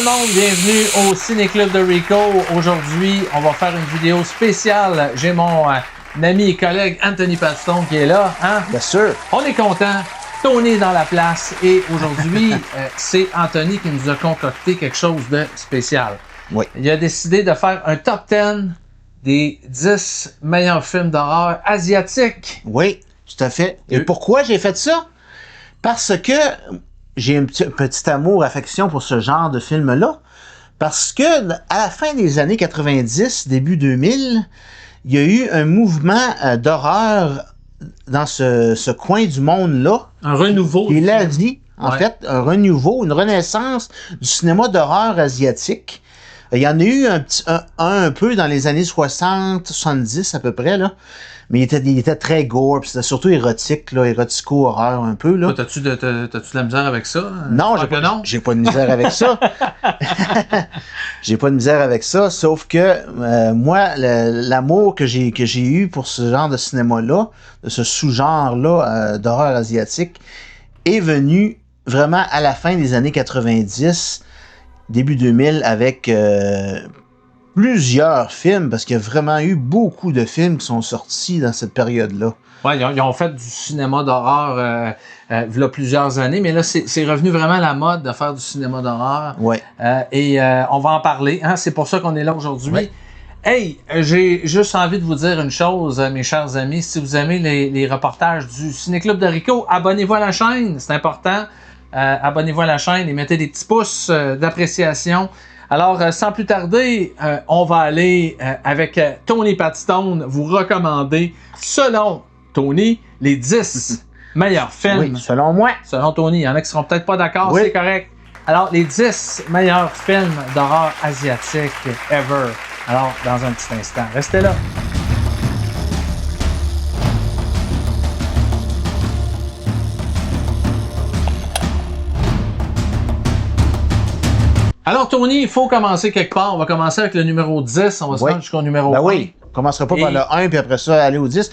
le monde, bienvenue au Ciné Club de Rico. Aujourd'hui, on va faire une vidéo spéciale. J'ai mon ami et collègue Anthony Pattison qui est là. Hein? Bien sûr. On est content. Tony est dans la place et aujourd'hui, c'est Anthony qui nous a concocté quelque chose de spécial. Oui. Il a décidé de faire un top 10 des 10 meilleurs films d'horreur asiatiques. Oui, tout à fait. Et pourquoi j'ai fait ça? Parce que j'ai un petit amour, affection pour ce genre de film-là. Parce que à la fin des années 90, début 2000, il y a eu un mouvement d'horreur dans ce coin du monde-là. Un renouveau. Il a dit, en fait, un renouveau, une renaissance du cinéma d'horreur asiatique. Il y en a eu un peu dans les années 60, 70 à peu près, là. Mais il était très gore, puis c'était surtout érotique, là, érotico-horreur un peu, là. T'as-tu de la misère avec ça? Non, j'ai pas de misère avec ça. J'ai pas de misère avec ça, sauf que moi, l'amour que j'ai eu pour ce genre de cinéma-là, de ce sous-genre-là d'horreur asiatique, est venu vraiment à la fin des années 90, début 2000, avec plusieurs films, parce qu'il y a vraiment eu beaucoup de films qui sont sortis dans cette période-là. Oui, ils ont fait du cinéma d'horreur il y a plusieurs années, mais là, c'est revenu vraiment à la mode de faire du cinéma d'horreur. Ouais. Et on va en parler. Hein? C'est pour ça qu'on est là aujourd'hui. Ouais. Hey, j'ai juste envie de vous dire une chose, mes chers amis. Si vous aimez les reportages du Ciné Club de Rico, abonnez-vous à la chaîne, c'est important. Abonnez-vous à la chaîne et mettez des petits pouces d'appréciation. Alors, sans plus tarder, on va aller avec Tony Pattison vous recommander, selon Tony, les 10 meilleurs films. Oui, selon moi. Selon Tony, il y en a qui seront peut-être pas d'accord, oui. C'est correct. Alors, les 10 meilleurs films d'horreur asiatique ever. Alors, dans un petit instant, restez là. Alors, Tony, il faut commencer quelque part. On va commencer avec le numéro 10. On va se rendre jusqu'au numéro 1. Oui, on ne commencera pas par le 1 puis après ça aller au 10.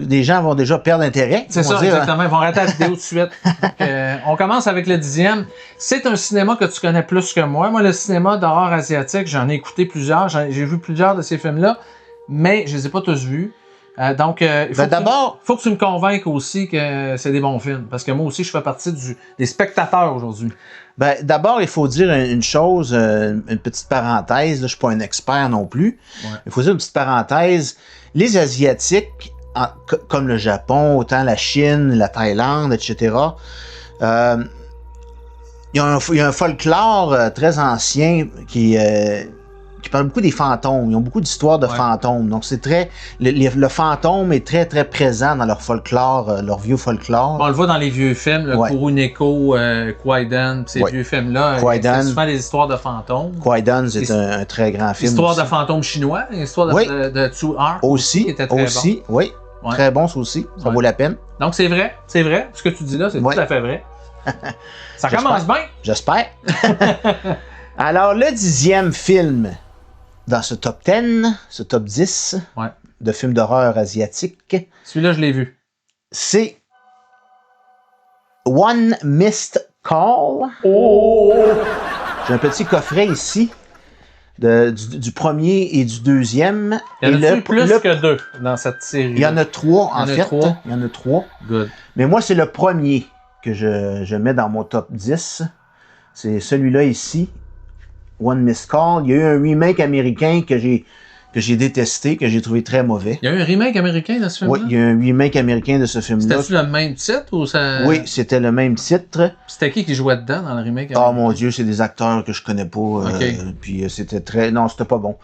Des gens vont déjà perdre intérêt. C'est ça, exactement. Ils vont arrêter la vidéo tout de suite. Donc, on commence avec le 10e. C'est un cinéma que tu connais plus que moi. Moi, le cinéma d'horreur asiatique, j'en ai écouté plusieurs. J'ai vu plusieurs de ces films-là, mais je ne les ai pas tous vus. Donc, il faut que tu me convainques aussi que c'est des bons films. Parce que moi aussi, je fais partie des spectateurs aujourd'hui. Ben, d'abord, il faut dire une chose, une petite parenthèse. Là, je suis pas un expert non plus. Ouais. Il faut dire une petite parenthèse. Les Asiatiques, comme le Japon, autant la Chine, la Thaïlande, etc., il y a un folklore très ancien qui parle beaucoup des fantômes. Ils ont beaucoup d'histoires de fantômes. Donc, c'est très... Le fantôme est très, très présent dans leur folklore, leur vieux folklore. Bon, on le voit dans les vieux films, le Kuruneko, Kwaidan, ces vieux films-là. C'est souvent des histoires de fantômes. Kwaidan, c'est un très grand film. Histoire de fantômes chinois, histoire de Tsu Ark aussi, qui était très bon. Oui. Très bon, ça aussi. Ça vaut la peine. Donc, c'est vrai. Ce que tu dis là, c'est tout à fait vrai. Ça commence bien. J'espère. Alors, le 10e film dans ce top 10, ce top 10 de films d'horreur asiatiques. Celui-là, je l'ai vu. C'est One Missed Call. Oh! J'ai un petit coffret ici du premier et du deuxième. Il y en a plus que deux dans cette série. Il y en a trois, en fait. Il y en a trois. Good. Mais moi, c'est le premier que je mets dans mon top 10. C'est celui-là ici. One Missed Call. Il y a eu un remake américain que j'ai détesté, que j'ai trouvé très mauvais. Il y a eu un remake américain de ce film-là? Oui, il y a eu un remake américain de ce film-là. C'était-tu le même titre ou ça... Oui, c'était le même titre. C'était qui jouait dedans dans le remake américain? Oh mon Dieu, c'est des acteurs que je connais pas. Puis c'était très... Non, c'était pas bon.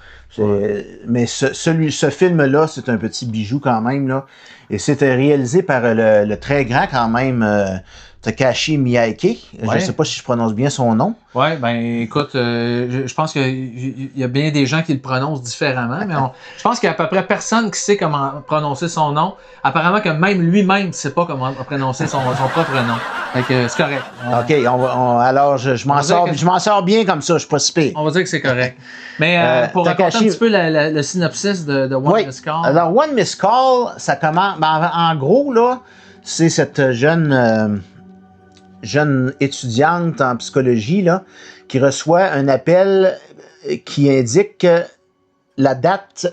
Mais ce film-là, c'est un petit bijou quand même, là. Et c'était réalisé par le très grand quand même... Takashi Miike. Je ne sais pas si je prononce bien son nom. Oui, ben écoute, je pense qu'il y a bien des gens qui le prononcent différemment, mais je pense qu'il y a à peu près personne qui sait comment prononcer son nom. Apparemment que même lui-même ne sait pas comment prononcer son propre nom. Fait que c'est correct. OK, alors je m'en sors bien comme ça, je suis pas si pire. On va dire que c'est correct. Mais pour raconter un petit peu le synopsis de One Missed Call. Alors, One Missed Call, ça commence... en gros, là, c'est cette jeune... jeune étudiante en psychologie là, qui reçoit un appel qui indique la date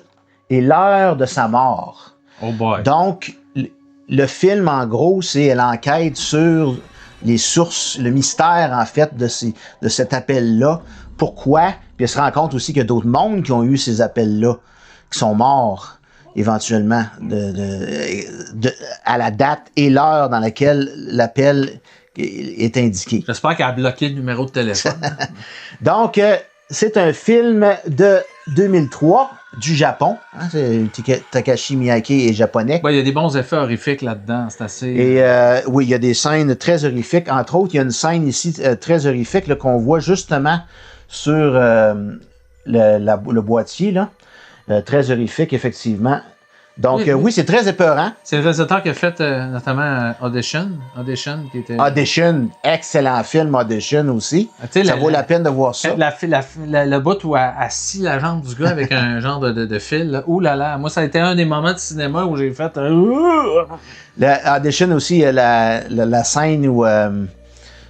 et l'heure de sa mort. Oh boy. Donc, le film, en gros, c'est elle enquête sur les sources, le mystère, en fait, de cet appel-là. Pourquoi? Puis elle se rend compte aussi qu'il y a d'autres mondes qui ont eu ces appels-là, qui sont morts éventuellement à la date et l'heure dans laquelle l'appel est indiqué. J'espère qu'elle a bloqué le numéro de téléphone. Donc, c'est un film de 2003 du Japon. Hein, Takashi Miike est japonais. Il y a des bons effets horrifiques là-dedans. C'est assez... Et oui, il y a des scènes très horrifiques. Entre autres, il y a une scène ici très horrifique là, qu'on voit justement sur le boîtier. Là. Très horrifique, effectivement. Donc, oui, c'est très épeurant. C'est le réalisateur qui a fait notamment Audition. Qui était... Audition, excellent film, Audition aussi. Ça vaut la peine de voir ça. Le bout où elle scie la jambe du gars avec un genre de fil. Là. Ouh là là, moi, ça a été un des moments de cinéma où j'ai fait... Audition aussi, la scène où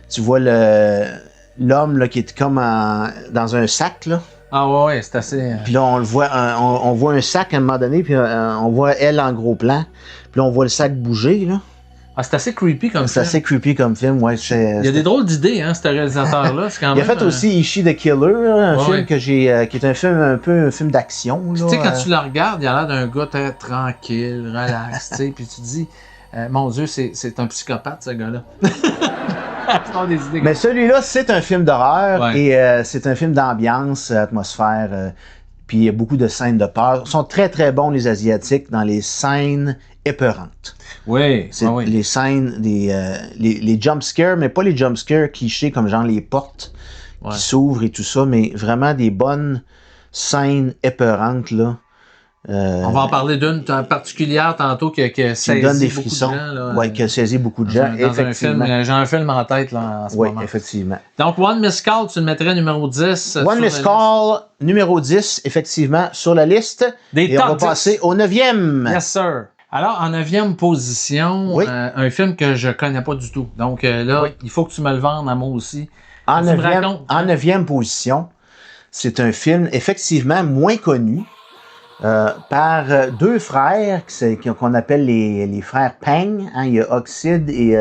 tu vois l'homme là, qui est comme dans un sac, là. Ah ouais, c'est assez... Puis là, on le voit, on voit un sac à un moment donné, puis on voit elle en gros plan. Puis là, on voit le sac bouger, là. Ah, c'est assez creepy comme film. C'est assez creepy comme film, ouais. Il y a des drôles d'idées, hein, ce réalisateur-là. C'est quand il a fait aussi Ishi the Killer, là, un film que qui est un film d'action. Tu sais, quand tu le regardes, il a l'air d'un gars très tranquille, relax, tu sais, puis tu te dis, mon Dieu, c'est un psychopathe, ce gars-là. Mais celui-là, c'est un film d'horreur et c'est un film d'ambiance, atmosphère, puis il y a beaucoup de scènes de peur. Ils sont très très bons les Asiatiques dans les scènes épeurantes. Oui, c'est les scènes, les jump scares, mais pas les jump scares clichés comme genre les portes qui s'ouvrent et tout ça, mais vraiment des bonnes scènes épeurantes là. On va en parler d'une particulière tantôt qui a saisi donne des beaucoup frissons. de gens. Là, oui, qui a saisi beaucoup de gens, effectivement. J'ai un film en tête là, en ce moment. Oui, effectivement. Donc, One Missed Call, tu le mettrais numéro 10. One Missed Call, numéro 10, effectivement, sur la liste. Et on va passer au 9e. Yes, sir. Alors, en 9e position, un film que je connais pas du tout. Donc là, il faut que tu me le vendes à moi aussi. En 9e position, c'est un film effectivement moins connu. Par deux frères qu'on appelle les frères Peng. Hein, il y a Oxide et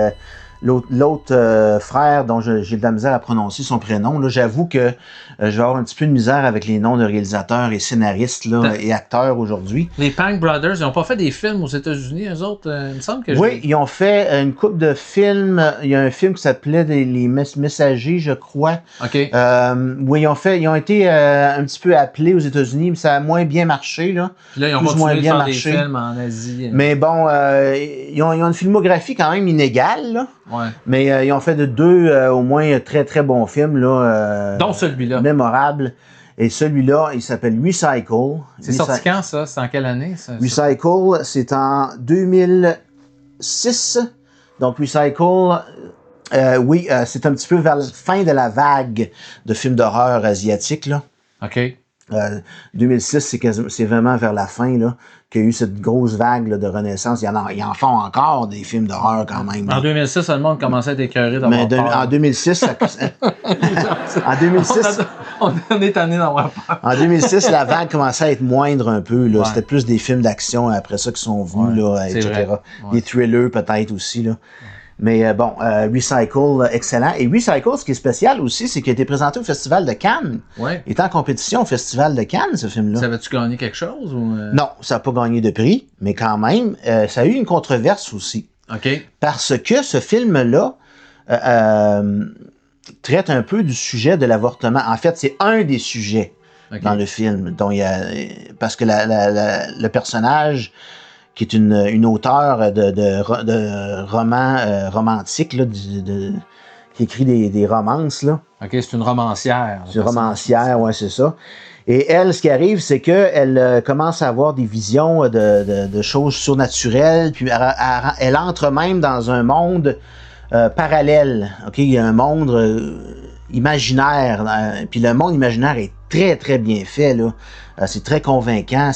l'autre frère dont j'ai de la misère à prononcer son prénom. Là, j'avoue que je vais avoir un petit peu de misère avec les noms de réalisateurs et scénaristes là, et acteurs aujourd'hui. Les Peng Brothers, ils n'ont pas fait des films aux États-Unis, eux autres, il me semble que oui, ils ont fait une couple de films. Il y a un film qui s'appelait Les Messagers, je crois. OK. Oui, ils ont été un petit peu appelés aux États-Unis, mais ça a moins bien marché. Là. Puis là, ils ont continué de faire des films en Asie. Mais bon, ils ont une filmographie quand même inégale, là. Ouais. Mais ils ont fait de deux au moins très très bons films là, dont celui-là mémorables. Et celui-là, il s'appelle Recycle. C'est sorti quand ça? C'est en quelle année ça? Recycle, c'est en 2006. Donc Recycle, c'est un petit peu vers la fin de la vague de films d'horreur asiatiques là. OK. 2006, c'est vraiment vers la fin là qu'il y a eu cette grosse vague là, de renaissance. Ils en font encore des films d'horreur quand même. Là. En 2006, le monde commençait à être écœuré d'avoir peur. En 2006, en 2006, on est tanné d'avoir peur. En 2006, la vague commençait à être moindre un peu. Là. C'était plus des films d'action après ça qui sont venus, là, etc. Des thrillers peut-être aussi. Là. Mais bon, Recycle, excellent. Et Recycle, ce qui est spécial aussi, c'est qu'il a été présenté au Festival de Cannes. Ouais. Il est en compétition au Festival de Cannes, ce film-là. Ça avait-tu gagné quelque chose? Ou Non, ça n'a pas gagné de prix, mais quand même, ça a eu une controverse aussi. OK. Parce que ce film-là traite un peu du sujet de l'avortement. En fait, c'est un des sujets dans le film. Dont il y a, parce que le personnage... qui est une auteure de romans romantiques, là, qui écrit des romances. Là. OK, c'est une romancière. C'est une romancière, oui, c'est ça. Et elle, ce qui arrive, c'est qu'elle commence à avoir des visions de choses surnaturelles, puis elle entre même dans un monde parallèle. OK, il y a un monde imaginaire, puis le monde imaginaire est très, très bien fait, là. C'est très convaincant.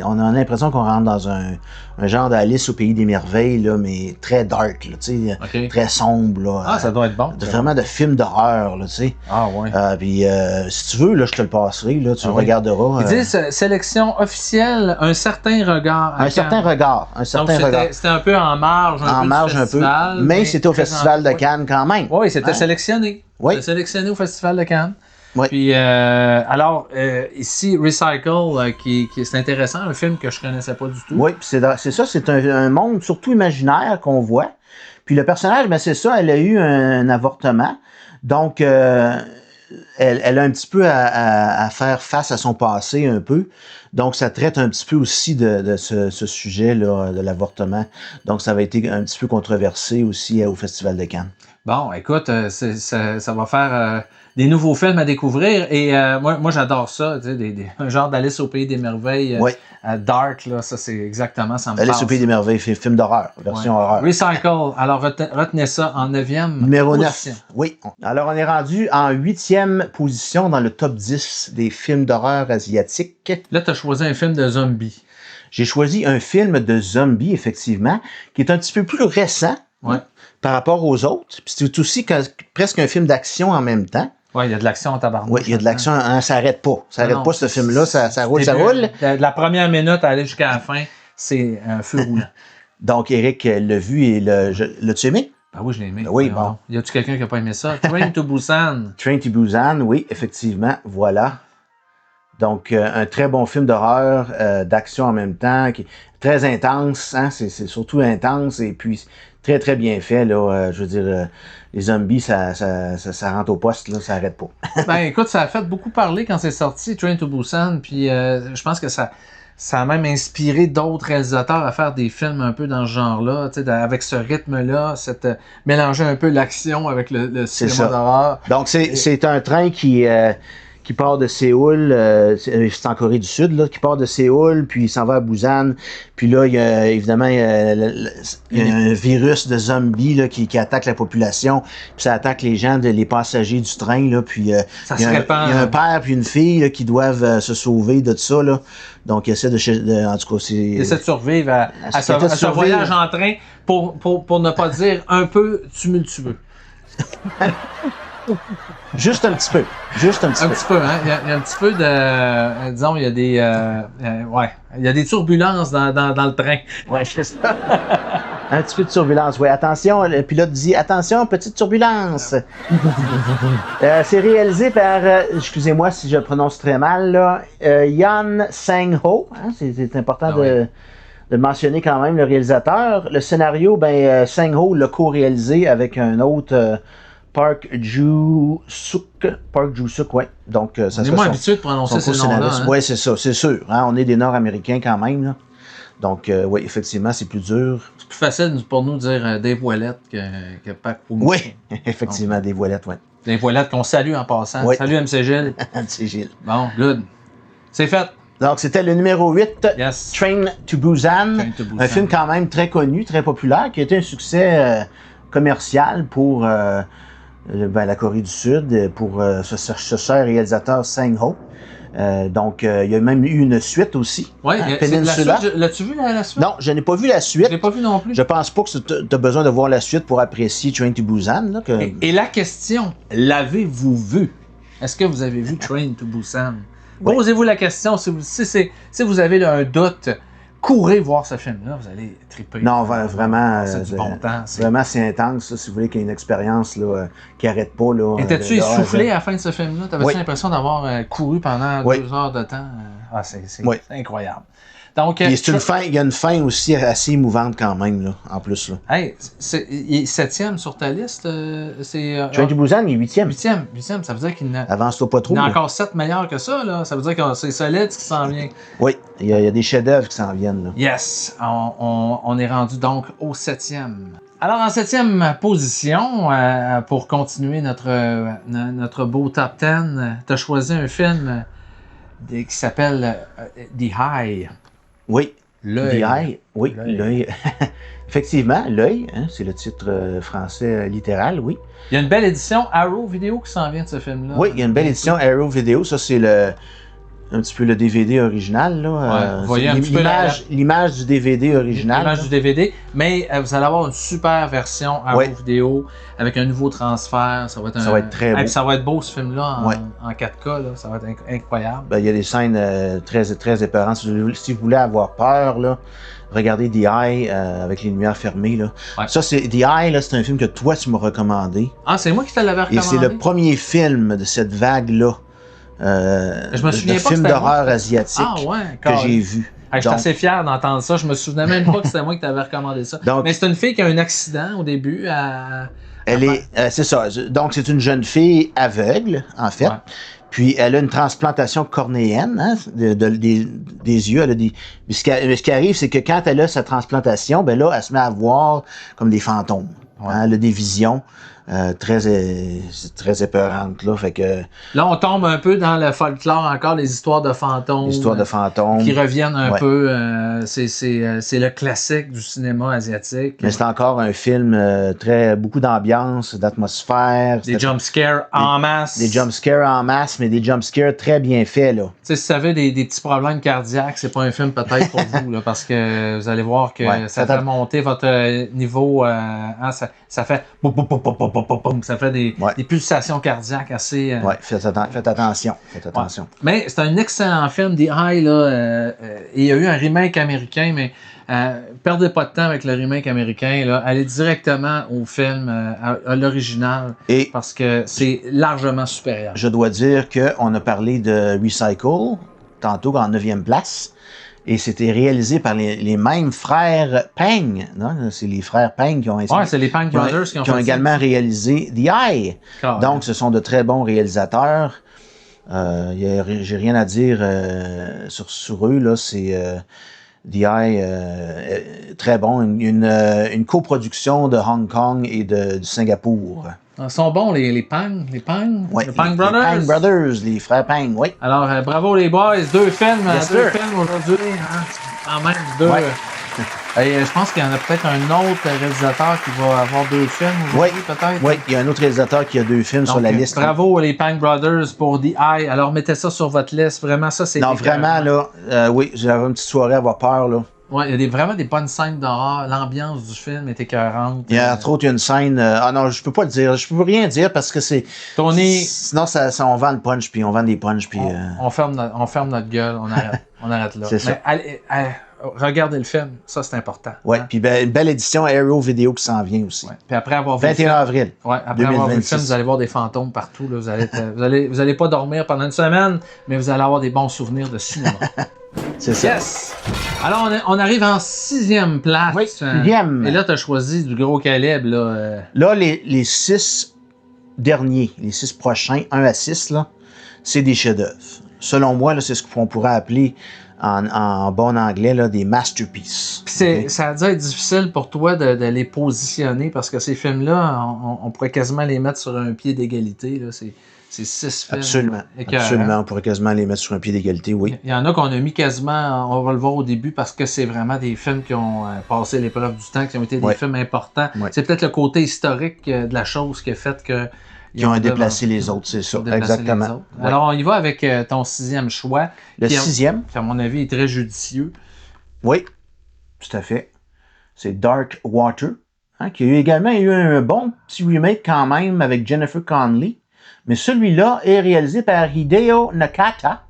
On a l'impression qu'on rentre dans un genre d'Alice au Pays des Merveilles, là, mais très dark, là, tu sais, OK. très sombre, là. Ah, ça doit être bon. Vraiment de film d'horreur, là, tu sais. Ah, ouais. Puis, si tu veux, là, je te le passerai, là, tu le oui. regarderas. Ils disent sélection officielle, un certain regard. Un certain regard. C'était un peu en marge, un peu. Mais c'était au Festival de Cannes quand même. Oui, c'était sélectionné. Oui. C'était sélectionné au Festival de Cannes. Oui. Puis, alors, ici, Recycle, c'est intéressant, un film que je connaissais pas du tout. Oui, c'est ça, c'est un monde surtout imaginaire qu'on voit. Puis le personnage, ben c'est ça, elle a eu un avortement. Donc, elle a un petit peu à faire face à son passé un peu. Donc, ça traite un petit peu aussi de ce sujet-là, de l'avortement. Donc, ça avait été un petit peu controversé aussi au Festival de Cannes. Bon, écoute, ça va faire des nouveaux films à découvrir. Et moi j'adore ça, tu sais, un genre d'Alice au Pays des Merveilles. Oui. Dark, là, ça c'est exactement, ça me Alice parle. au Pays des Merveilles, film d'horreur, version horreur. Recycle, alors retenez ça en 9e Numéro position. 9, oui. Alors, on est rendu en 8e position dans le top 10 des films d'horreur asiatiques. Là, tu as choisi un film de zombies. J'ai choisi un film de zombies, effectivement, qui est un petit peu plus récent par rapport aux autres. Puis c'est aussi presque un film d'action en même temps. Oui, il y a de l'action en tabarnak. Oui, il y a de l'action, hein, ça n'arrête pas. Ça n'arrête pas, ce film-là, ça roule, ça roule. De la première minute à aller jusqu'à la fin, c'est un feu roulant. Donc, Eric l'a vu et l'as-tu aimé? Ben oui, je l'ai aimé. Oui, bon. Y a-tu quelqu'un qui n'a pas aimé ça? Train to Busan. Train to Busan, oui, effectivement, voilà. Donc, un très bon film d'horreur, d'action en même temps, qui est très intense, hein, c'est surtout intense et puis très, très bien fait, là. Je veux dire, les zombies, ça rentre au poste, là, ça n'arrête pas. Ben écoute, ça a fait beaucoup parler quand c'est sorti, Train to Busan, puis je pense que ça a même inspiré d'autres réalisateurs à faire des films un peu dans ce genre-là, tu sais, avec ce rythme-là, mélanger un peu l'action avec le cinéma d'horreur. Donc, c'est un train qui part de Séoul, c'est en Corée du Sud, là, qui part de Séoul, puis il s'en va à Busan. Puis là, il y a évidemment il y a un virus de zombies là, qui attaque la population, puis ça attaque les gens, les passagers du train. Là, puis il y a un père puis une fille là, qui doivent se sauver de ça. Là. Donc, il essaie en tout cas, il essaie de survivre à ce voyage en train pour ne pas dire un peu tumultueux. Juste un petit peu. Juste un petit peu. Un petit peu, hein. Il y a un petit peu de... disons, il y a des... il y a des turbulences dans le train. Ouais, c'est ça. Un petit peu de turbulence, oui. Attention, le pilote dit « Attention, petite turbulence! » C'est réalisé par, excusez-moi si je prononce très mal, là, Yeon Sang-ho. Hein, c'est important de mentionner quand même le réalisateur. Le scénario, Sang-ho l'a co-réalisé avec un autre... Park Joo-suk, oui. Donc, ça on est moins habitué de prononcer ces noms-là. Hein? Oui, c'est ça, c'est sûr. Hein? On est des Nord-Américains quand même. Là. Donc, oui, effectivement, c'est plus dur. C'est plus facile pour nous de dire Dave Ouellette que Park Joo-suk. Oui, effectivement, Dave Ouellette, oui. Dave Ouellette qu'on salue en passant. Oui. Salut MC Gilles. MC Gilles. Bon, good. C'est fait. Donc, c'était le numéro 8, yes. Train to Busan. Un film quand même très connu, très populaire, qui a été un succès commercial pour... la Corée du Sud, pour ce cher réalisateur Sang-ho. Donc, il y a même eu une suite aussi. Oui, l'as-tu vu la suite? Non, je n'ai pas vu la suite. Je l'ai pas vu non plus. Je pense pas que tu as besoin de voir la suite pour apprécier Train to Busan. Là, et la question, l'avez-vous vu? Est-ce que vous avez vu Train to Busan? Oui. Posez-vous la question, si vous avez un doute, courez voir ce film-là, vous allez triper. Non, vraiment, c'est du bon temps. Vraiment, c'est intense, là, si vous voulez qu'il y ait une expérience là, qui n'arrête pas. Étais-tu essoufflé à la fin de ce film-là? T'avais-tu l'impression d'avoir couru pendant 2 heures de temps? C'est incroyable. Donc, il y a une fin aussi assez émouvante quand même, là, en plus. Là. Hey, il est 7e sur ta liste. Train to Busan, il est 8e. 8e, ça veut dire qu'il avance-toi pas trop. Il y en a encore 7 meilleurs que ça. Là. Ça veut dire que c'est solide ce qui s'en vient. Oui, il y a des chefs-d'œuvre qui s'en viennent. Là. Yes, on est rendu donc au 7e. Alors, en 7e position, pour continuer notre beau top 10, tu as choisi un film qui s'appelle The Eye. Oui. L'œil. The Eye. Oui, l'œil. Effectivement, L'œil, hein, c'est le titre français littéral, oui. Il y a une belle édition Arrow Vidéo qui s'en vient de ce film-là. Oui, il y a une belle édition Arrow Video. Ça, c'est un petit peu le DVD original. Là. Ouais, vous voyez un petit peu l'image du DVD original. L'image du DVD, mais vous allez avoir une super version Arrow Vidéo avec un nouveau transfert. Ça va être très beau. Ça va être beau ce film-là en 4K. Là. Ça va être incroyable. Ben, il y a des scènes très épeurantes. Si vous voulez avoir peur, là, regardez The Eye avec les lumières fermées. Là. Ouais. Ça, c'est The Eye, là, c'est un film que toi, tu m'as recommandé. Ah, c'est moi qui te l'avais recommandé? Et c'est le premier film de cette vague-là. Je me souviens de film d'horreur asiatique que j'ai vu. Je suis assez fier d'entendre ça. Je me souvenais même pas que c'était moi qui t'avais recommandé ça. Donc, mais c'est une fille qui a un accident au début. C'est ça. Donc, c'est une jeune fille aveugle, en fait. Ouais. Puis, elle a une transplantation cornéenne hein, des yeux. Elle a ce qui arrive, c'est que quand elle a sa transplantation, ben là, elle se met à voir comme des fantômes. Ouais. Hein, elle a des visions. Très épeurante là, fait que là on tombe un peu dans le folklore encore, les histoires de fantômes. Qui reviennent un peu. C'est le classique du cinéma asiatique. Mais c'est encore un film beaucoup d'ambiance, d'atmosphère. Des jumpscares en masse. Des jumpscares en masse, mais des jumpscares très bien faits là. Si vous avez des petits problèmes cardiaques, c'est pas un film peut-être pour vous là, parce que vous allez voir que ça fait monter votre niveau. Ça fait ça fait des pulsations cardiaques assez... Oui, faites attention. Ouais. Mais c'est un excellent film, The Eye, là. Il y a eu un remake américain, mais perdez pas de temps avec le remake américain. Là. Allez directement au film, à l'original, parce que c'est largement supérieur. Je dois dire qu'on a parlé de Recycle, tantôt en 9e place. Et c'était réalisé par les mêmes frères Pang. C'est les frères Pang qui ont c'est les Pang Brothers qui ont également réalisé The Eye. Donc, ce sont de très bons réalisateurs. J'ai rien à dire sur eux. Là. C'est The Eye, très bon. Une coproduction de Hong Kong et de Singapour. Ils sont bons, les Pang? Les Pang? Oui, les Pang Brothers? Les Pang Brothers, les frères Pang, oui. Alors, bravo les boys, 2 films, films aujourd'hui. Hein? Quand même, 2. Ouais. Et je pense qu'il y en a peut-être un autre réalisateur qui va avoir 2 films aujourd'hui, peut-être. Oui, il y a un autre réalisateur qui a 2 films sur la liste. Bravo les Pang Brothers pour The Eye. Alors, mettez ça sur votre liste. Vraiment, ça, c'est... Non, vraiment, là, oui, j'avais une petite soirée à avoir peur, là. Oui, il y a vraiment des bonnes scènes d'horreur. L'ambiance du film est écœurante. Il y a entre autres une scène... non, je peux pas le dire. Je peux rien dire parce que c'est... Tony... Sinon, on vend le punch, puis on vend des punch, puis... On ferme notre gueule, on arrête là. C'est ça. Allez, regardez le film, ça c'est important. Oui, puis une belle édition Arrow Vidéo qui s'en vient aussi. Ouais. Puis après avoir vu 21 avril. Ouais, après avoir vu le film, vous allez voir des fantômes partout. Là. Vous allez pas dormir pendant une semaine, mais vous allez avoir des bons souvenirs de cinéma. C'est ça. Yes! Alors, on arrive en 6e place. Oui, 6e. Et là, tu as choisi du gros calibre. Là, les 6 derniers, les 6 prochains, 1 à 6, là, c'est des chefs-d'œuvre. Selon moi, là, c'est ce qu'on pourrait appeler en bon anglais là, des masterpieces. Ça a dû être difficile pour toi de les positionner parce que ces films-là, on pourrait quasiment les mettre sur un pied d'égalité. Là. C'est 6 films. Absolument, on pourrait quasiment les mettre sur un pied d'égalité, oui. Il y en a qu'on a mis quasiment, on va le voir au début, parce que c'est vraiment des films qui ont passé l'épreuve du temps, qui ont été des films importants. Ouais. C'est peut-être le côté historique de la chose qui a fait que... Qui ont déplacé les autres, c'est ça. Exactement. Ouais. Alors, on y va avec ton 6e choix. Le 6e. Qui, à mon avis, est très judicieux. Oui, tout à fait. C'est Dark Water, hein, qui a également eu un bon petit remake quand même avec Jennifer Connelly. Mais celui-là est réalisé par Hideo Nakata.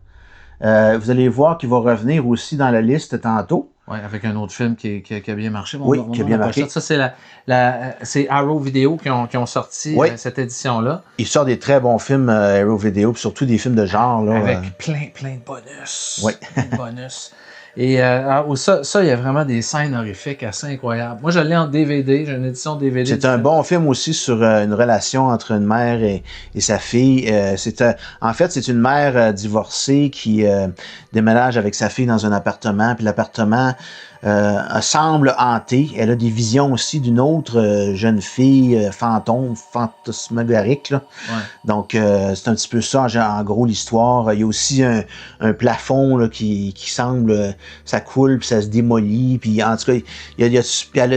Vous allez voir qu'il va revenir aussi dans la liste tantôt. Oui, avec un autre film qui a bien marché. Qui a bien marché. Ça, c'est Arrow Video qui ont sorti cette édition-là. Il sort des très bons films Arrow Video, puis surtout des films de genre. Là, avec plein de bonus. Oui. Plein de bonus. Et ça, il y a vraiment des scènes horrifiques assez incroyables. Moi, je l'ai en DVD, j'ai une édition DVD. C'est un bon film aussi sur une relation entre une mère et sa fille. En fait, c'est une mère divorcée qui déménage avec sa fille dans un appartement, puis l'appartement semble hantée. Elle a des visions aussi d'une autre jeune fille fantôme, fantasmagorique. Là. Ouais. Donc, c'est un petit peu ça, en gros, l'histoire. Il y a aussi un plafond là, qui semble... ça coule, puis ça se démolit. Puis, en tout cas,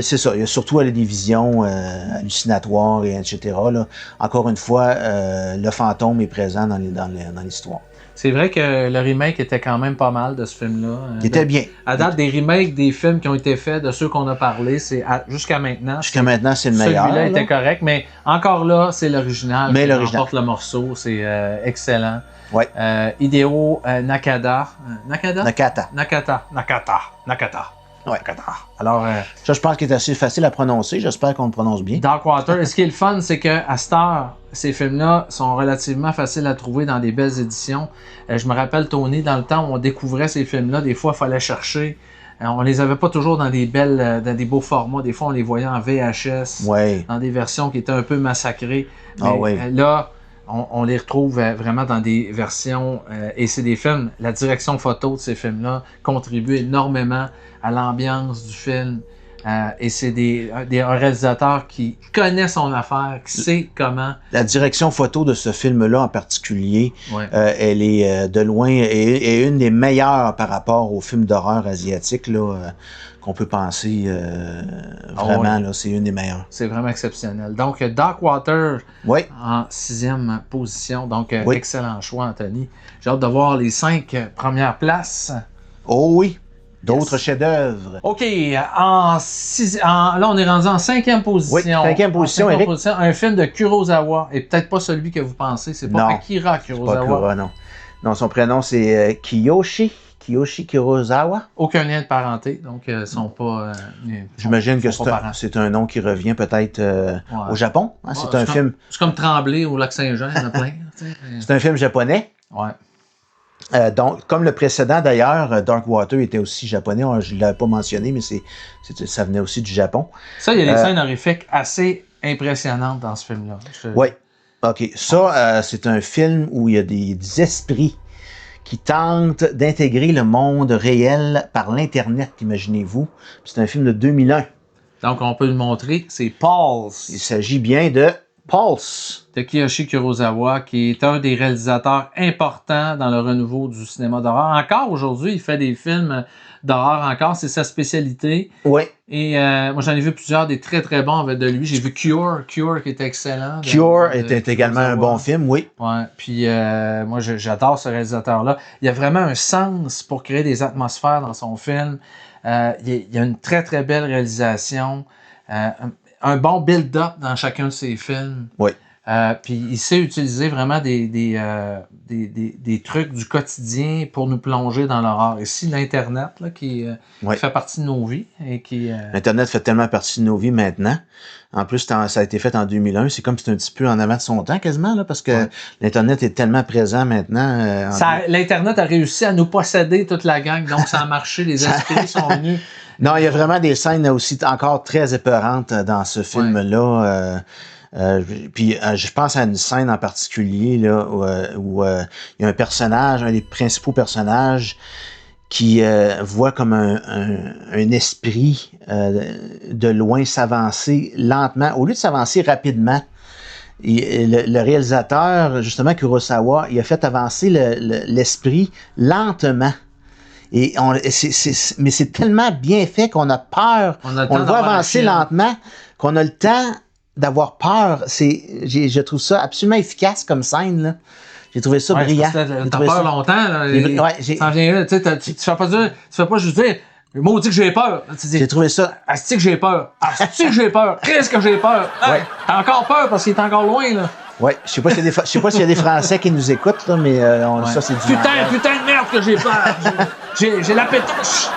c'est ça. Il y a surtout elle a des visions hallucinatoires, et etc. Là. Encore une fois, le fantôme est présent dans l'histoire. C'est vrai que le remake était quand même pas mal de ce film-là. Il était bien. À date, des remakes des films qui ont été faits, de ceux qu'on a parlé, c'est jusqu'à maintenant. Jusqu'à maintenant, c'est le meilleur. Celui-là était correct, mais encore là, c'est l'original. Mais qui l'original. remporte le morceau, c'est excellent. Ouais. Hideo Nakata. Nakata. Ouais. Alors, Ça, je pense qu'il est assez facile à prononcer. J'espère qu'on le prononce bien. Darkwater. Et ce qui est le fun, c'est qu'à cette heure, ces films-là sont relativement faciles à trouver dans des belles éditions. Je me rappelle, Tony, dans le temps où on découvrait ces films-là, des fois, il fallait chercher. On les avait pas toujours dans des des beaux formats. Des fois, on les voyait en VHS, Ouais. dans des versions qui étaient un peu massacrées. Mais ouais. là, on les retrouve vraiment dans des versions, et c'est des films, la direction photo de ces films-là contribue énormément à l'ambiance du film, et c'est un réalisateur qui connaît son affaire, qui sait comment. La direction photo de ce film-là en particulier, Ouais. elle est de loin est une des meilleures par rapport aux films d'horreur asiatiques là, qu'on peut penser vraiment. Là, c'est une des meilleures. C'est vraiment exceptionnel. Donc, Darkwater Oui. en 6e position. Donc, Oui. excellent choix, Anthony. J'ai hâte de voir les 5 premières places. Oh oui. D'autres chefs-d'œuvre. OK, là, on est rendu en 5e position. Oui, 5e position, Eric. Un film de Kurosawa, et peut-être pas celui que vous pensez. C'est pas Akira Kurosawa. Pas Kura, non. Non, son prénom, c'est Kiyoshi Kurosawa. Aucun lien de parenté, donc ils sont pas... J'imagine que c'est un nom qui revient peut-être au Japon. Hein, c'est un film... C'est comme Tremblay au Lac-Saint-Jean, il y en a plein. C'est un film japonais. Ouais. Donc, comme le précédent d'ailleurs, Darkwater était aussi japonais. Je ne l'avais pas mentionné, mais ça venait aussi du Japon. Ça, il y a des scènes horrifiques assez impressionnantes dans ce film-là. Oui. OK. Ça, c'est un film où il y a des esprits qui tentent d'intégrer le monde réel par l'Internet, imaginez-vous. C'est un film de 2001. Donc, on peut le montrer. C'est Pulse. Il s'agit bien de Pulse. De Kiyoshi Kurosawa, qui est un des réalisateurs importants dans le renouveau du cinéma d'horreur. Encore aujourd'hui, il fait des films d'horreur encore, c'est sa spécialité. Oui. Et moi, j'en ai vu plusieurs des très très bons de lui. J'ai vu Cure qui était excellent. Cure était également un bon film, oui. Ouais. Puis moi, j'adore ce réalisateur-là. Il a vraiment un sens pour créer des atmosphères dans son film. Il y a une très très belle réalisation. Un bon build-up dans chacun de ses films. Oui. Puis il sait utiliser vraiment des trucs du quotidien pour nous plonger dans l'horreur. Ici, l'Internet, là, qui fait partie de nos vies. Et qui, L'Internet fait tellement partie de nos vies maintenant. En plus, ça a été fait en 2001. C'est comme si c'était un petit peu en avant de son temps, quasiment, là, parce que l'Internet est tellement présent maintenant. L'Internet a réussi à nous posséder toute la gang, donc ça a marché. Les esprits sont venus. Non, il y a vraiment des scènes aussi encore très épeurantes dans ce film-là. Puis je pense à une scène en particulier là, où il y a un personnage, un des principaux personnages, qui voit comme un esprit de loin s'avancer lentement. Au lieu de s'avancer rapidement, le réalisateur, justement Kurosawa, il a fait avancer l'esprit lentement. Mais c'est tellement bien fait qu'on a peur. On le voit avancer lentement, qu'on a le temps d'avoir peur. Je trouve ça absolument efficace comme scène, là. J'ai trouvé ça brillant. T'as peur longtemps, là. Ça vient là, tu fais pas juste dire, maudit que j'ai peur. J'ai trouvé ça. Asti que j'ai peur. Asti que j'ai peur. Qu'est-ce que j'ai peur? T'as encore peur parce qu'il est encore loin, là. Ouais, je sais pas s'il y a des Français qui nous écoutent, là, mais ça, c'est du putain de merde que j'ai peur. J'ai la pétouche.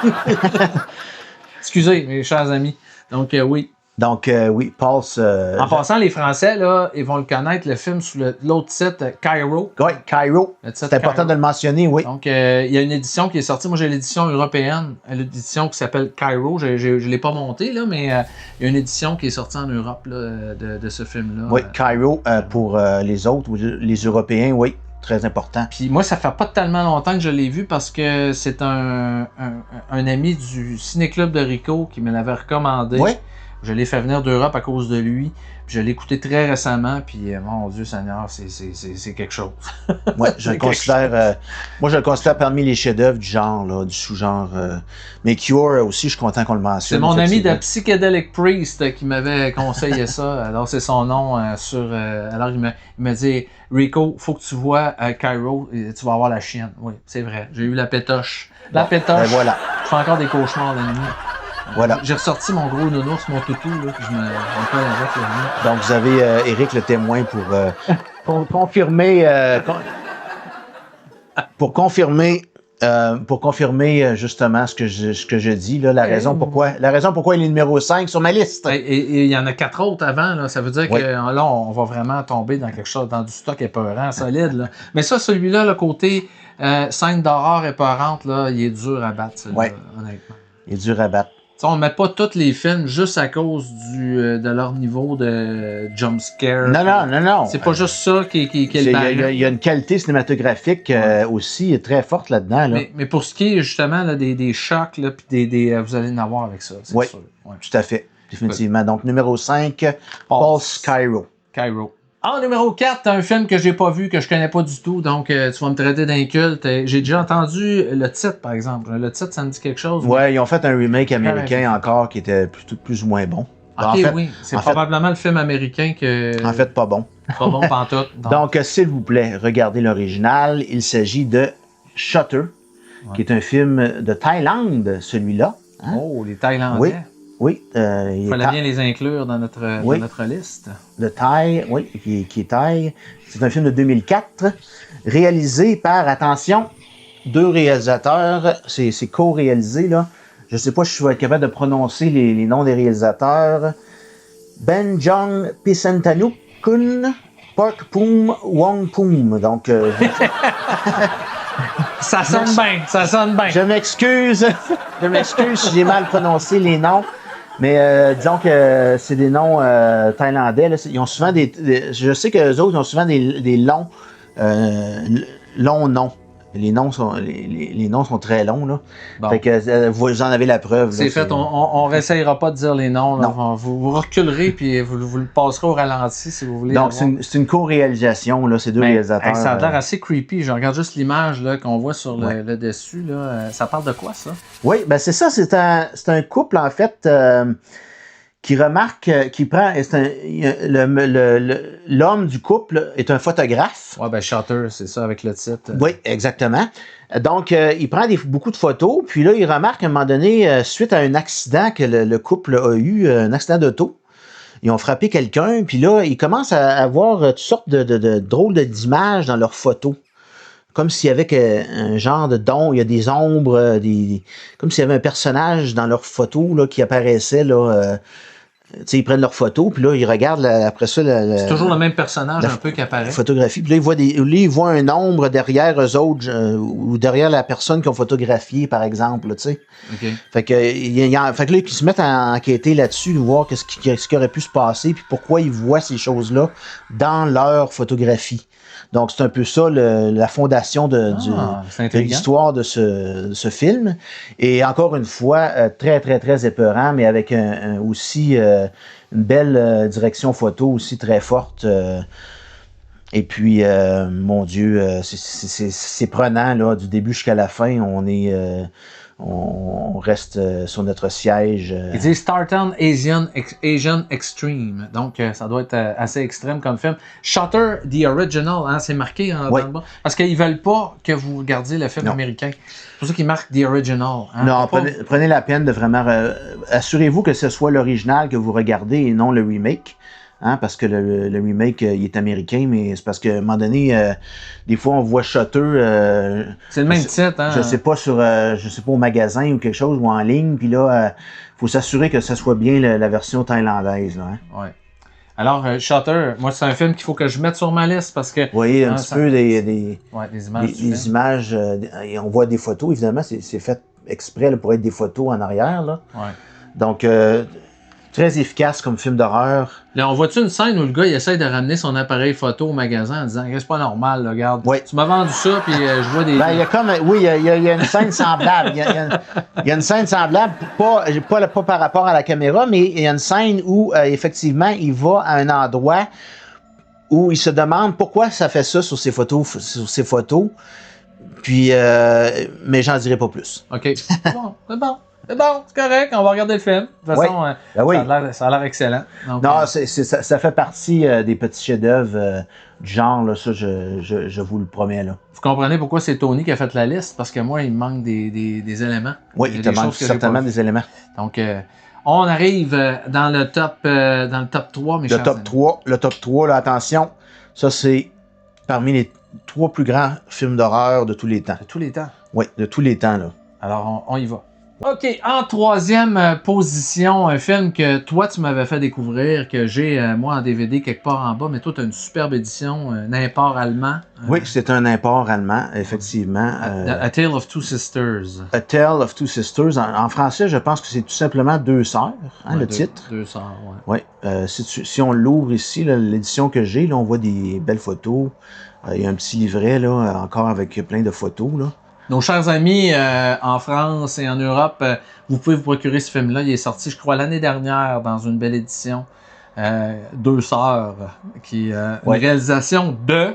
Excusez, mes chers amis. Donc, oui. Donc, oui, Pulse... En passant, les Français, là, ils vont le connaître, le film, sous l'autre titre, Cairo. Oui, Cairo. C'est important de le mentionner, oui. Donc, il y a une édition qui est sortie. Moi, j'ai l'édition européenne, l'édition qui s'appelle Cairo. Je ne l'ai pas montée, là, mais il y a une édition qui est sortie en Europe là, de ce film-là. Oui, Cairo, pour les autres, les Européens, oui. très important. Puis moi, ça fait pas tellement longtemps que je l'ai vu parce que c'est un ami du Ciné-Club de Rico qui me l'avait recommandé. Oui. Je l'ai fait venir d'Europe à cause de lui. Puis je l'ai écouté très récemment. Puis mon Dieu Seigneur, c'est quelque chose. Ouais, je le considère. Moi, je le considère parmi les chefs-d'œuvre du genre, là, du sous-genre. Mais Cure aussi, je suis content qu'on le mentionne. C'est mon ami de Psychedelic Priest qui m'avait conseillé ça. Alors, c'est son nom alors, il m'a dit Rico, faut que tu vois Cairo, et tu vas avoir la chienne. Oui, c'est vrai. J'ai eu la pétoche. La pétoche. Ben voilà. Je fais encore des cauchemars la nuit. Voilà. J'ai ressorti mon gros nounours, mon toutou, là, puis je me colle avec la nuit. Donc, vous avez Éric le témoin pour confirmer. Pour confirmer justement ce que je dis, là, la raison pourquoi il est numéro 5 sur ma liste. Et il y en a 4 autres avant, là. Ça veut dire que là, on va vraiment tomber dans quelque chose, dans du stock épeurant, solide. Là. Mais ça, celui-là, le côté scène d'horreur épeurante, là, il est dur à battre, honnêtement. Il est dur à battre. T'sais, on ne met pas tous les films juste à cause de leur niveau de jumpscare. Non. C'est pas juste ça qui est le barrage. Il y a une qualité cinématographique aussi très forte là-dedans. Là. Mais pour ce qui est justement là, des chocs, là, puis vous allez en avoir avec ça, c'est sûr. Ouais. Tout à fait. Définitivement. Donc, numéro 5, Pulse Cairo. En numéro 4, t'as un film que j'ai pas vu, que je connais pas du tout, donc tu vas me traiter d'inculte. J'ai déjà entendu le titre, par exemple. Le titre, ça me dit quelque chose. Ouais, ils ont fait un remake américain encore qui était plus ou moins bon. Oui, c'est probablement le film américain que... En fait, pas bon. Pas bon pantoute. Donc, s'il vous plaît, regardez l'original. Il s'agit de Shutter, qui est un film de Thaïlande, celui-là. Hein? Oh, les Thaïlandais. Oui. Il fallait bien les inclure dans notre liste. De Thaï, oui, qui est Thaï. C'est un film de 2004, réalisé par, attention, 2 réalisateurs. C'est co-réalisé, là. Je ne sais pas si je vais être capable de prononcer les noms des réalisateurs. Benjong Pisantanukun, Park Poom Wong Poom. Donc, ça sonne bien. Je m'excuse si j'ai mal prononcé les noms. Mais disons que c'est des noms thaïlandais. Là. Ils ont souvent je sais que les autres ils ont souvent des longs noms. Les noms sont très longs. Là. Bon. Fait que vous en avez la preuve. C'est fait, on réessayera pas de dire les noms. Là. Vous reculerez puis vous le passerez au ralenti si vous voulez. Donc c'est une co-réalisation, là, ces 2 réalisateurs. Ça a l'air assez creepy. Je regarde juste l'image là, qu'on voit sur le dessus. Là. Ça parle de quoi, ça? Oui, ben c'est ça. C'est un couple, en fait, qui remarque, l'homme du couple est un photographe. Ouais, ben Shutter, c'est ça avec le titre. Oui, exactement. Donc, il prend beaucoup de photos, puis là, il remarque à un moment donné, suite à un accident que le couple a eu, un accident d'auto, ils ont frappé quelqu'un, puis là, ils commencent à avoir toutes sortes de drôles d'images dans leurs photos. Comme s'il y avait un genre de don, il y a des ombres, comme s'il y avait un personnage dans leurs photos là, qui apparaissait là. Ils prennent leurs photos, puis là, ils regardent après ça. C'est toujours le même personnage un peu qui apparaît. Photographie. Puis là, ils voient un ombre derrière eux autres, ou derrière la personne qu'ils ont photographiée, par exemple. Okay. Fait que là, ils se mettent à enquêter là-dessus, voir ce qui aurait pu se passer, puis pourquoi ils voient ces choses-là dans leur photographie. Donc, c'est un peu ça la fondation de l'histoire de ce film. Et encore une fois, très, très, très épeurant, mais avec aussi une belle direction photo aussi très forte. Et puis, mon Dieu, c'est prenant là, du début jusqu'à la fin. On reste sur notre siège. Il dit Startown Asian Extreme. Donc, ça doit être assez extrême comme film. Shutter, The Original, hein, c'est marqué dans le bas. Parce qu'ils veulent pas que vous regardiez le film américain. C'est pour ça qu'ils marquent The Original. Hein. Non, prenez la peine de vraiment... assurez-vous que ce soit l'original que vous regardez et non le remake. Hein, parce que le remake, il est américain, mais c'est parce qu'à un moment donné, des fois, on voit Shutter... c'est le même titre, hein? Je sais pas au magasin ou quelque chose, ou en ligne, puis là, faut s'assurer que ça soit bien la version thaïlandaise, là. Hein? Ouais. Alors, Shutter, moi, c'est un film qu'il faut que je mette sur ma liste, parce que... Oui, un petit peu des images. Des images, et on voit des photos, évidemment, c'est fait exprès là, pour être des photos en arrière, là. Ouais. Donc... Très efficace comme film d'horreur. Là, on voit-tu une scène où le gars il essaie de ramener son appareil photo au magasin en disant « C'est pas normal, là, regarde. Oui. Tu m'as vendu ça, puis je vois des... Ben, il y a comme, oui, il y a une scène semblable. Il y a une scène semblable, pas par rapport à la caméra, mais il y a une scène où, effectivement, il va à un endroit où il se demande pourquoi ça fait ça sur ses photos. Puis, mais j'en dirai pas plus. OK. C'est bon, c'est correct, on va regarder le film. De toute façon, Ben oui. ça a l'air excellent. Donc, Non, ça fait partie des petits chefs-d'œuvre du genre, là, ça, je vous le promets. Là. vous comprenez pourquoi c'est Tony qui a fait la liste? Parce que moi, il me manque des éléments. Oui, il te manque certainement des éléments. Donc, on arrive dans le top 3, mes chers amis. Le top 3, là, attention, ça c'est parmi les 3 plus grands films d'horreur de tous les temps. De tous les temps. Oui, de tous les temps, là. Alors, on y va. OK, en 3e position, un film que toi, tu m'avais fait découvrir, que j'ai, moi, en DVD quelque part en bas, mais toi, tu as une superbe édition, un import allemand. Oui, c'est un import allemand, effectivement. A Tale of Two Sisters. A Tale of Two Sisters. En français, je pense que c'est tout simplement Deux sœurs, le titre. Deux sœurs, oui. Oui, si on l'ouvre ici, l'édition que j'ai, là, on voit des belles photos. Il y a un petit livret, là, encore avec plein de photos, là. Nos chers amis en France et en Europe, vous pouvez vous procurer ce film-là. Il est sorti, je crois, l'année dernière dans une belle édition. Deux sœurs, qui une réalisation de...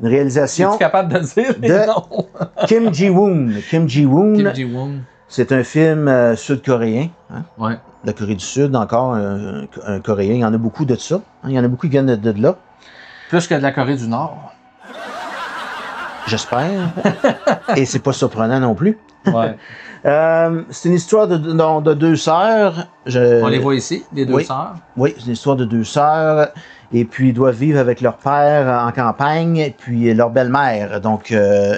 Une réalisation... Es-tu capable de dire les noms? Kim Ji-woon. Kim Ji-woon. C'est un film sud-coréen. Hein? Ouais. La Corée du Sud, encore un Coréen. Il y en a beaucoup de ça. Hein? Il y en a beaucoup qui viennent de là. Plus que de la Corée du Nord. J'espère. Et c'est pas surprenant non plus. Ouais. C'est une histoire de deux sœurs. On les voit ici, les deux sœurs. Oui, c'est une histoire de deux sœurs. Et puis, ils doivent vivre avec leur père en campagne, et puis leur belle-mère. Donc,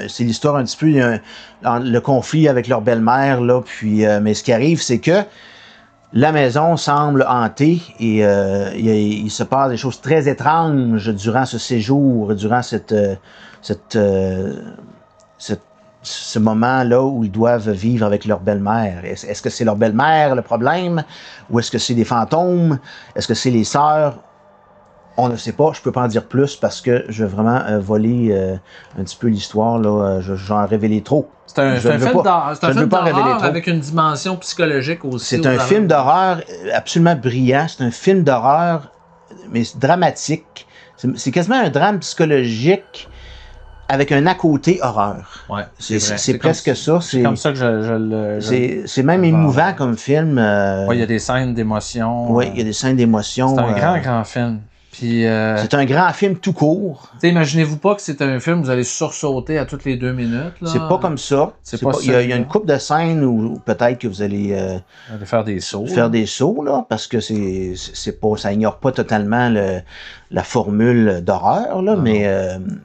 c'est l'histoire un petit peu, le conflit avec leur belle-mère, là. Puis, mais ce qui arrive, c'est que la maison semble hantée et il se passe des choses très étranges durant ce séjour, durant ce moment-là où ils doivent vivre avec leur belle-mère. Est-ce que c'est leur belle-mère le problème? Ou est-ce que c'est des fantômes? Est-ce que c'est les sœurs? On ne sait pas. Je ne peux pas en dire plus parce que je veux vraiment voler un petit peu l'histoire. J'en révéler trop. C'est un film d'horreur avec une dimension psychologique aussi. C'est un film d'horreur absolument brillant. C'est un film d'horreur, mais dramatique. C'est quasiment un drame psychologique avec un à-côté horreur. Ouais, c'est presque ça. C'est comme ça que je c'est même émouvant comme film. Oui, il y a des scènes d'émotion. Oui, il y a des scènes d'émotion. C'est un grand film. Puis, c'est un grand film tout court. Imaginez-vous pas que c'est un film où vous allez sursauter à toutes les 2 minutes. C'est pas comme ça. Il y a une couple de scènes où peut-être que vous allez faire des sauts. Là, parce que ça ignore pas totalement la formule d'horreur, là, mais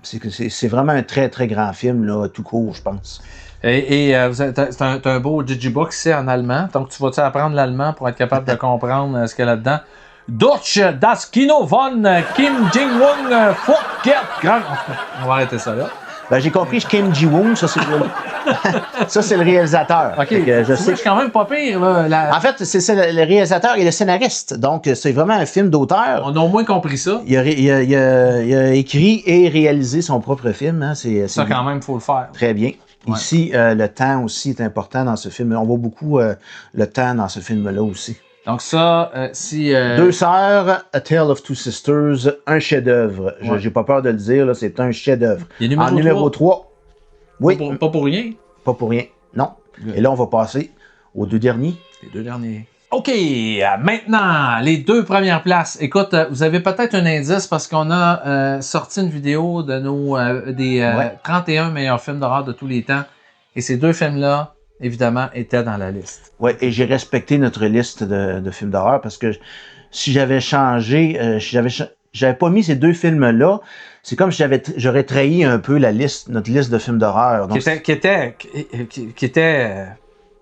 c'est vraiment un très, très grand film, là, tout court, je pense. Et t'as un beau digibook ici en allemand. Donc, tu vas-tu apprendre l'allemand pour être capable de comprendre ce qu'il y a là-dedans? Deutsch, das Kino von Kim Ji-woon, Grand. On va arrêter ça là. Ben, j'ai compris, Kim Ji-woon, ça c'est le réalisateur. OK, je sais. C'est quand même pas pire. Là, En fait, c'est le réalisateur et le scénariste. Donc, c'est vraiment un film d'auteur. On a au moins compris ça. Il a écrit et réalisé son propre film. Hein. Ça, quand même, il faut le faire. Très bien. Ouais. Ici, le temps aussi est important dans ce film. On voit beaucoup le temps dans ce film-là aussi. Donc ça, Deux sœurs, A Tale of Two Sisters, un chef-d'œuvre. Ouais. J'ai pas peur de le dire, là, c'est un chef-d'œuvre. En numéro 3. Oui. Pas pour rien? Pas pour rien, non. Good. Et là, on va passer aux 2 derniers. Les 2 derniers. OK, maintenant, les 2 premières places. Écoute, vous avez peut-être un indice parce qu'on a sorti une vidéo de des 31 meilleurs films d'horreur de tous les temps. Et ces 2 films-là, évidemment, était dans la liste. Oui, et j'ai respecté notre liste de films d'horreur parce que si j'avais changé, j'avais pas mis ces 2 films-là, c'est comme si j'aurais trahi un peu notre liste de films d'horreur. Qui était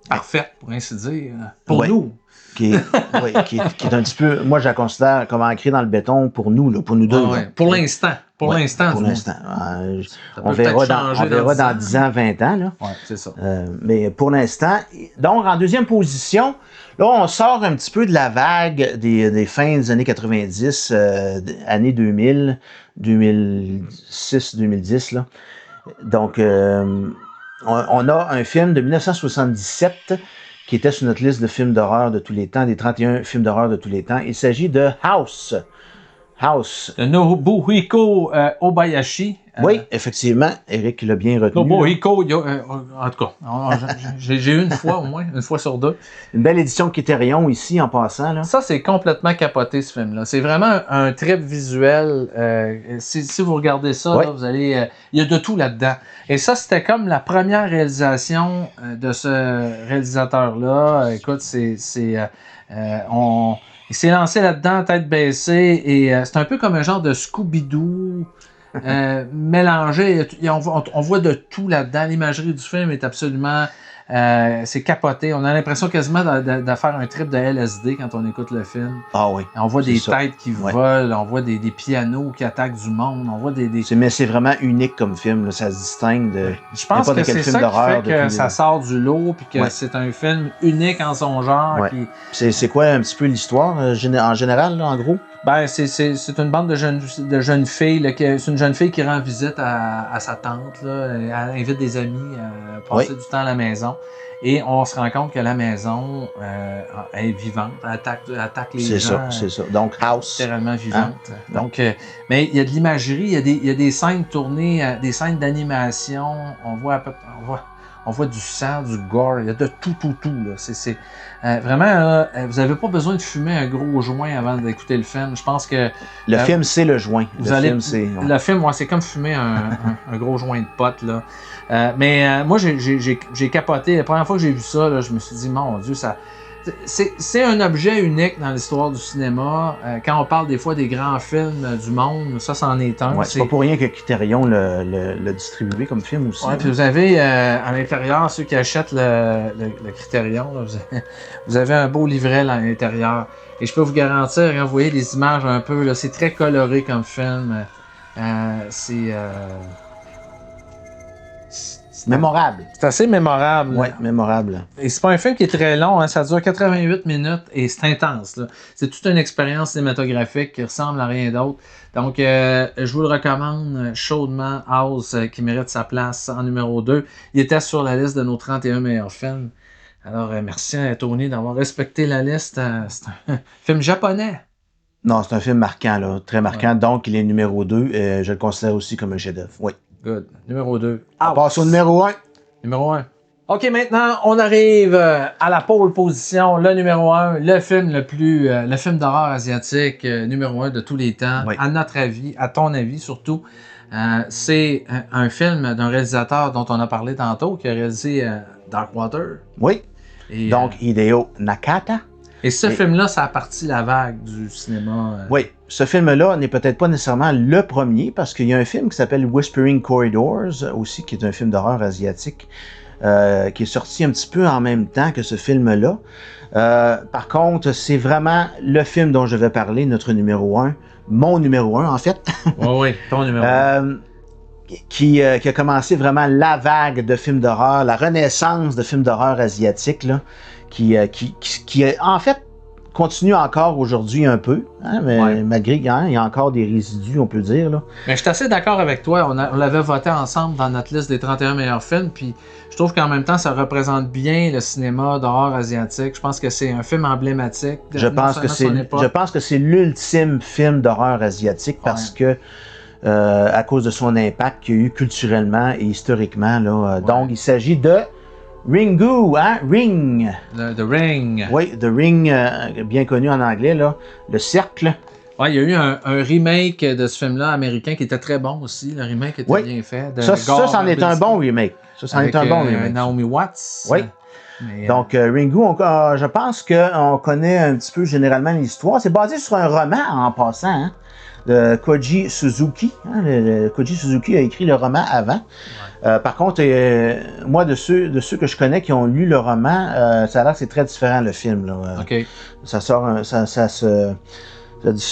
parfaite, pour ainsi dire, pour Ouais. nous. Qui est un petit peu, moi je la considère comme ancrée dans le béton pour nous, là, pour nous deux. Ouais. Là. Pour l'instant. Pour Ouais, l'instant. Pour du moins. l'instant. Ça On peut verra, peut-être changer on verra dans 10 10 ans, 20 ans. Là. Ouais, c'est ça. Mais pour l'instant, donc en deuxième position, là on sort un petit peu de la vague des fins des années 90, années 2000, 2006, 2010. Là. Donc on a un film de 1977 qui était sur notre liste de films d'horreur de tous les temps, des 31 films d'horreur de tous les temps. Il s'agit de House. House. De Nobuhiko Obayashi. Oui, effectivement, Eric l'a bien retenu. Nobuhiko, en tout cas, j'ai eu une fois au moins, une fois sur deux. Une belle édition de Criterion ici, en passant. Là. Ça, c'est complètement capoté, ce film-là. C'est vraiment un trip visuel. Si vous regardez ça, Ouais. là, vous allez... il y a de tout là-dedans. Et ça, c'était comme la première réalisation de ce réalisateur-là. Écoute, il s'est lancé là-dedans, tête baissée, et c'est un peu comme un genre de Scooby-Doo mélangé. On voit de tout là-dedans. L'imagerie du film est absolument... c'est capoté. On a l'impression quasiment de faire un trip de LSD quand on écoute le film. Ah oui. On voit des ça. têtes qui volent, on voit des pianos qui attaquent du monde, on voit des... Mais c'est vraiment unique comme film, là. Ça se distingue de... Je pense que c'est ça qui fait que ça sort du lot, puis que Ouais. c'est un film unique en son genre. Ouais. Qui... C'est quoi un petit peu l'histoire, en général, là, en gros? Ben, c'est une bande de jeunes filles. Là, c'est une jeune fille qui rend visite à sa tante. Là. Elle invite des amis à passer du temps à la maison. Et on se rend compte que la maison est vivante. Elle attaque les gens. C'est ça. Donc, House. Littéralement vivante. Donc, mais il y a de l'imagerie, il y a des scènes tournées, des scènes d'animation. On voit du sang, du gore. Il y a de tout. Là. Vraiment, vous n'avez pas besoin de fumer un gros joint avant d'écouter le film. Je pense que... Le film, c'est le joint. Le film, c'est comme fumer un gros joint de pote. Là. Mais moi, j'ai capoté. La première fois que j'ai vu ça, là, je me suis dit, mon Dieu, ça... C'est un objet unique dans l'histoire du cinéma. Quand on parle des fois des grands films du monde, ça, c'en est un. Ouais, c'est pas pour rien que Criterion l'a distribué comme film aussi. Ouais, puis vous avez à l'intérieur, ceux qui achètent le Criterion, là, vous avez un beau livret là, à l'intérieur. Et je peux vous garantir, quand vous voyez les images un peu, là, c'est très coloré comme film. C'est mémorable. C'est assez mémorable. Oui, mémorable. Et c'est pas un film qui est très long, hein, ça dure 88 minutes et c'est intense. Là. C'est toute une expérience cinématographique qui ressemble à rien d'autre. Donc, je vous le recommande chaudement, House, qui mérite sa place en numéro 2. Il était sur la liste de nos 31 meilleurs films. Alors, merci à Tony d'avoir respecté la liste. C'est un film japonais. Non, c'est un film marquant, là, très marquant. Ouais. Donc, il est numéro 2. Je le considère aussi comme un chef-d'œuvre. Oui. Good. Numéro 2. On passe au numéro 1. Numéro 1. OK, maintenant, on arrive à la pole position. Le numéro 1, le film le film d'horreur asiatique numéro 1 de tous les temps. Oui. À notre avis, à ton avis surtout. C'est un film d'un réalisateur dont on a parlé tantôt, qui a réalisé Darkwater. Oui. Et, donc, Hideo Nakata. Et ce film-là, ça a parti la vague du cinéma. Oui, ce film-là n'est peut-être pas nécessairement le premier, parce qu'il y a un film qui s'appelle Whispering Corridors, aussi, qui est un film d'horreur asiatique, qui est sorti un petit peu en même temps que ce film-là. Par contre, c'est vraiment le film dont je vais parler, notre numéro 1, mon numéro 1 en fait. Oui, ton numéro 1. Qui a commencé vraiment la vague de films d'horreur, la renaissance de films d'horreur asiatiques, là, qui en fait continue encore aujourd'hui un peu, hein, mais malgré il y a encore des résidus, on peut dire. Là. Mais je suis assez d'accord avec toi, on l'avait voté ensemble dans notre liste des 31 meilleurs films, puis je trouve qu'en même temps, ça représente bien le cinéma d'horreur asiatique. Je pense que c'est un film emblématique. Je pense que c'est l'ultime film d'horreur asiatique parce que à cause de son impact qu'il y a eu culturellement et historiquement. Là. Donc, il s'agit de Ringu, hein? Ring. The Ring. Oui, The Ring, bien connu en anglais, là. Le cercle. Oui, il y a eu un remake de ce film-là américain qui était très bon aussi. Le remake était bien fait. Ça c'en est un bon remake. Ça, c'en est un bon remake. Naomi Watts. Oui. Mais, Donc, Ringu, je pense qu'on connaît un petit peu généralement l'histoire. C'est basé sur un roman, en passant, hein, de Koji Suzuki. Hein, Koji Suzuki a écrit le roman avant. Ouais. Par contre, moi, de ceux que je connais qui ont lu le roman, ça a l'air que c'est très différent, le film. Là. Okay. Ça se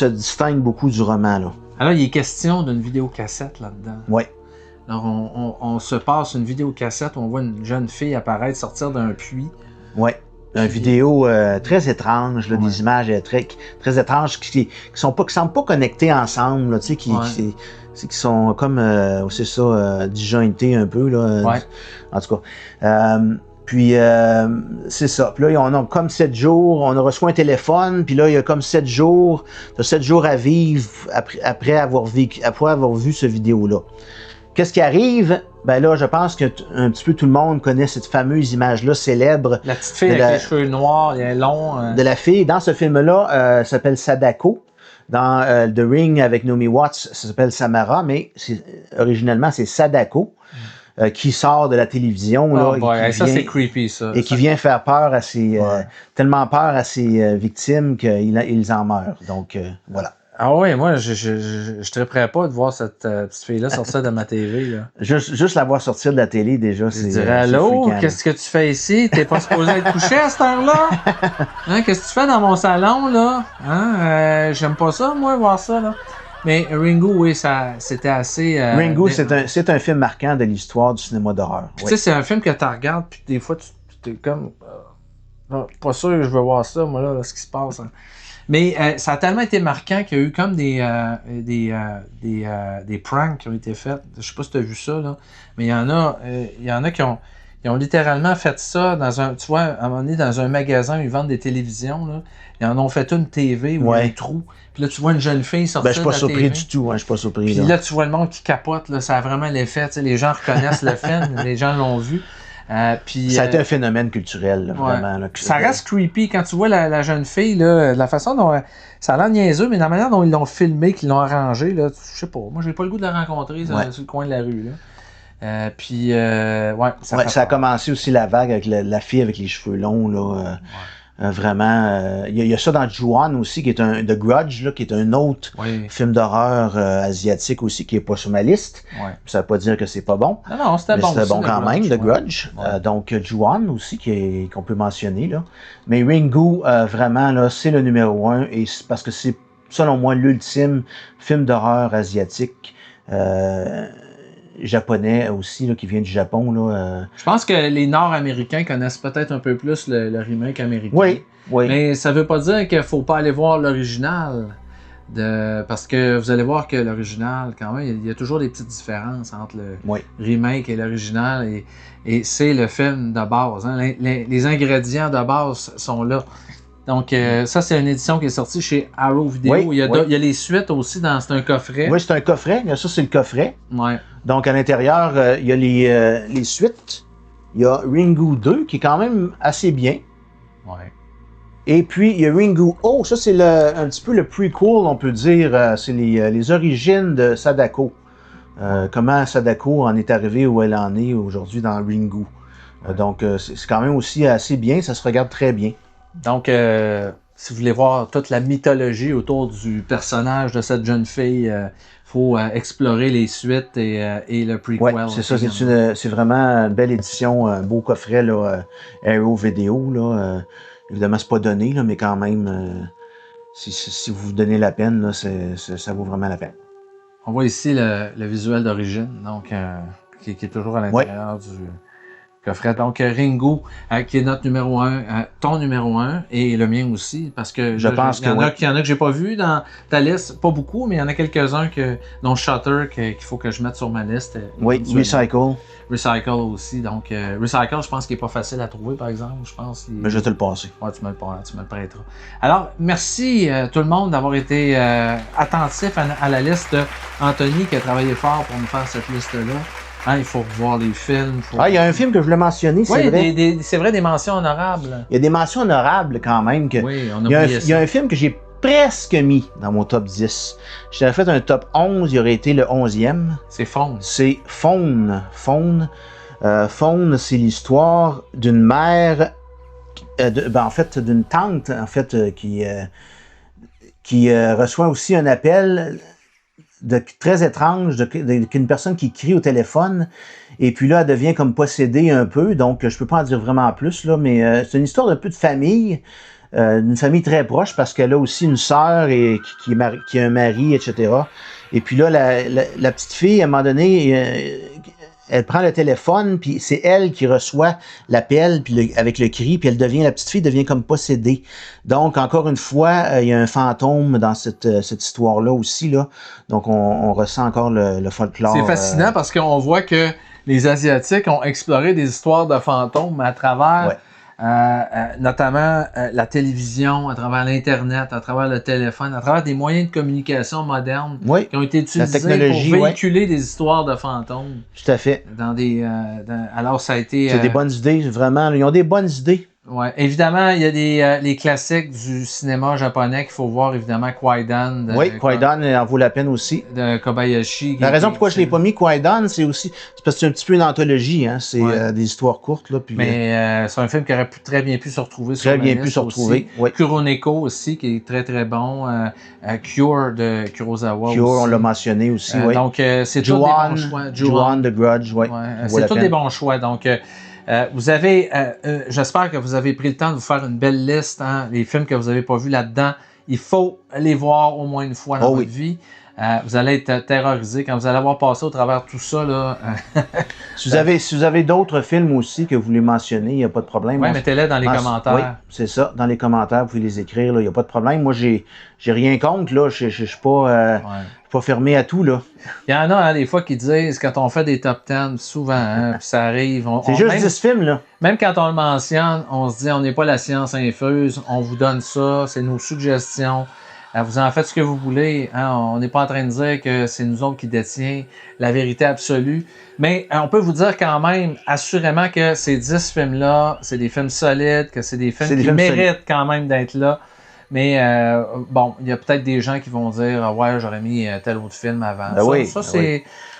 distingue beaucoup du roman. Là. Alors, il est question d'une vidéocassette là-dedans. Oui. Alors, on se passe une vidéocassette où on voit une jeune fille apparaître, sortir d'un puits. Oui. Une vidéo très étrange, là, des images très étranges qui semblent pas connectées ensemble, là, qui sont comme, c'est ça, disjointées un peu, là. Ouais. En tout cas. Puis, c'est ça. Puis là, on a comme 7 jours, on a reçu un téléphone, puis là, il y a comme 7 jours, t'as 7 jours à vivre après avoir vu ce vidéo-là. Qu'est-ce qui arrive? Ben là, je pense que un petit peu tout le monde connaît cette fameuse image-là célèbre. La petite fille avec les cheveux noirs, et longs. De la fille. Dans ce film-là, s'appelle Sadako. Dans The Ring avec Naomi Watts, ça s'appelle Samara, mais originellement, c'est Sadako. Qui sort de la télévision. Oh là, ça, c'est creepy, ça. Et qui vient faire peur à ses... tellement peur à ses victimes qu'ils en meurent. Donc, voilà. Ah oui, moi, je triperais pas de voir cette petite fille-là sortir de ma TV. Là. Juste la voir sortir de la télé, déjà, c'est... Je dirais, allô, qu'est-ce que tu fais ici? T'es pas supposé être couché à cette heure-là? Hein, qu'est-ce que tu fais dans mon salon, là? Hein? J'aime pas ça, moi, voir ça, là. Mais Ringu, oui, c'était assez... Ringu, c'est un film marquant de l'histoire du cinéma d'horreur. Tu sais, c'est un film que tu regardes, puis des fois, tu es comme... pas sûr que je veux voir ça, moi, là ce qui se passe. Hein. Mais ça a tellement été marquant qu'il y a eu comme des pranks qui ont été faits. Je sais pas si tu as vu ça, là. Mais il y en a qui ont littéralement fait ça dans un... Tu vois, à un moment donné, dans un magasin, ils vendent des télévisions, là. Ils en ont fait une TV où il y a un trou. Puis là, tu vois une jeune fille sortir de la TV. Je suis pas surpris du tout. Je suis pas surpris. Puis là, tu vois le monde qui capote. Là, ça a vraiment l'effet. Les gens reconnaissent le film. Les gens l'ont vu. Puis, ça a été un phénomène culturel, là, vraiment. Là, ça reste creepy. Quand tu vois la jeune fille, là, la façon dont... ça a l'air niaiseux, mais la manière dont ils l'ont filmé, qu'ils l'ont arrangé, là, je sais pas. Moi, j'ai pas le goût de la rencontrer sur le coin de la rue. Là. Ça a commencé aussi la vague avec la fille avec les cheveux longs, là. Vraiment, il y a ça dans Ju-On aussi, qui est The Grudge, là, qui est un autre film d'horreur asiatique aussi, qui est pas sur ma liste. Ouais. Ça veut pas dire que c'est pas bon. Non, c'était bon. C'était bon quand même, The Grudge. Donc, Ju-On aussi, qu'on peut mentionner, là. Mais Ringu, vraiment, là, c'est le numéro 1, et parce que c'est, selon moi, l'ultime film d'horreur asiatique. Japonais aussi, là, qui vient du Japon. Là, Je pense que les Nord-Américains connaissent peut-être un peu plus le remake américain. Oui. Mais ça veut pas dire qu'il faut pas aller voir l'original. Parce que vous allez voir que l'original, quand même, il y a toujours des petites différences entre le remake et l'original. Et c'est le film de base. Hein. Les ingrédients de base sont là. Donc, ça, c'est une édition qui est sortie chez Arrow Video. Il y a les suites aussi, c'est un coffret. Oui, c'est un coffret. Ça, c'est le coffret. Ouais. Donc, à l'intérieur, il y a les suites. Il y a Ringu 2, qui est quand même assez bien. Ouais. Et puis, il y a Ringu O. Ça, c'est un petit peu le prequel, on peut dire. C'est les origines de Sadako. Comment Sadako en est arrivée où elle en est aujourd'hui dans Ringu. Donc, c'est quand même aussi assez bien. Ça se regarde très bien. Donc, si vous voulez voir toute la mythologie autour du personnage de cette jeune fille, il faut explorer les suites et le prequel. Oui, c'est ça. C'est vraiment une belle édition, un beau coffret, là, Arrow Video. Là, évidemment, c'est pas donné, là, mais quand même, si vous vous donnez la peine, là, ça vaut vraiment la peine. On voit ici le visuel d'origine, donc qui est toujours à l'intérieur du coffret. Donc, Ringu, qui est notre numéro 1, ton numéro 1, et le mien aussi, parce que je pense qu'il y en a que j'ai pas vu dans ta liste, pas beaucoup, mais il y en a quelques-uns dont Shutter qu'il faut que je mette sur ma liste. Oui, Recycle. Recycle aussi. Donc, Recycle, je pense qu'il n'est pas facile à trouver, par exemple. Mais je vais te le passer. Ouais, tu me le prêteras. Alors, merci tout le monde d'avoir été attentif à la liste d'Anthony qui a travaillé fort pour nous faire cette liste-là. Hein, il faut revoir les films. Il y a un film que je voulais mentionner, c'est vrai. C'est vrai, des mentions honorables. Il y a des mentions honorables quand même. Oui, on a oublié ça. Il y a un film que j'ai presque mis dans mon top 10. J'avais fait un top 11, il aurait été le 11e. C'est Faune. C'est Faune. Faune, c'est l'histoire d'une mère, en fait, d'une tante, en fait, qui reçoit aussi un appel très étrange qu'une personne qui crie au téléphone. Et puis là, elle devient comme possédée un peu. Donc, je peux pas en dire vraiment plus, là, mais c'est une histoire d'un peu de famille. Une famille très proche parce qu'elle a aussi une sœur et qui a un mari, etc. Et puis là, la petite fille, à un moment donné, elle prend le téléphone, puis c'est elle qui reçoit l'appel puis avec le cri, puis la petite fille devient comme possédée. Donc, encore une fois, il y a un fantôme dans cette histoire-là aussi, là. Donc, on ressent encore le folklore. C'est fascinant parce qu'on voit que les Asiatiques ont exploré des histoires de fantômes à travers... Ouais. Notamment la télévision, à travers l'Internet, à travers le téléphone, à travers des moyens de communication modernes qui ont été utilisés pour véhiculer des histoires de fantômes. Tout à fait. Alors, ça a été... C'est des bonnes idées, vraiment. Ils ont des bonnes idées. Ouais. Évidemment, il y a les classiques du cinéma japonais qu'il faut voir, évidemment, Kwaidan. Kwaidan en vaut la peine aussi. De Kobayashi. La raison pourquoi je ne l'ai pas mis, Kwaidan, c'est parce que c'est un petit peu une anthologie, hein. C'est des histoires courtes. Là, puis, mais c'est un film qui aurait très bien pu se retrouver sur la liste aussi. Kuroneko aussi, qui est très très bon. Cure de Kurosawa Cure, aussi. On l'a mentionné aussi. Donc, c'est tous des bons choix. Ju-On, The Grudge, c'est tous des bons choix. Donc, vous avez, j'espère que vous avez pris le temps de vous faire une belle liste, hein, les films que vous n'avez pas vus là-dedans. Il faut les voir au moins une fois dans votre vie. Vous allez être terrorisé quand vous allez avoir passé au travers de tout ça. Là, si vous avez d'autres films aussi que vous voulez mentionner, il n'y a pas de problème. Oui, mettez-les dans les commentaires. Oui, c'est ça. Dans les commentaires, vous pouvez les écrire. Il n'y a pas de problème. Moi, j'ai rien contre. Là. Je ne suis pas fermé à tout. Là. Il y en a des fois qui disent, quand on fait des top 10, souvent, hein, puis ça arrive. C'est juste 10 films. Là. Même quand on le mentionne, on se dit, on n'est pas la science infuse. On vous donne ça. C'est nos suggestions. Vous en faites ce que vous voulez. Hein? On n'est pas en train de dire que c'est nous autres qui détient la vérité absolue. Mais on peut vous dire quand même, assurément, que ces 10 films-là, c'est des films solides, que c'est des films qui méritent quand même d'être là. Mais bon, il y a peut-être des gens qui vont dire « Ouais, j'aurais mis tel autre film avant. »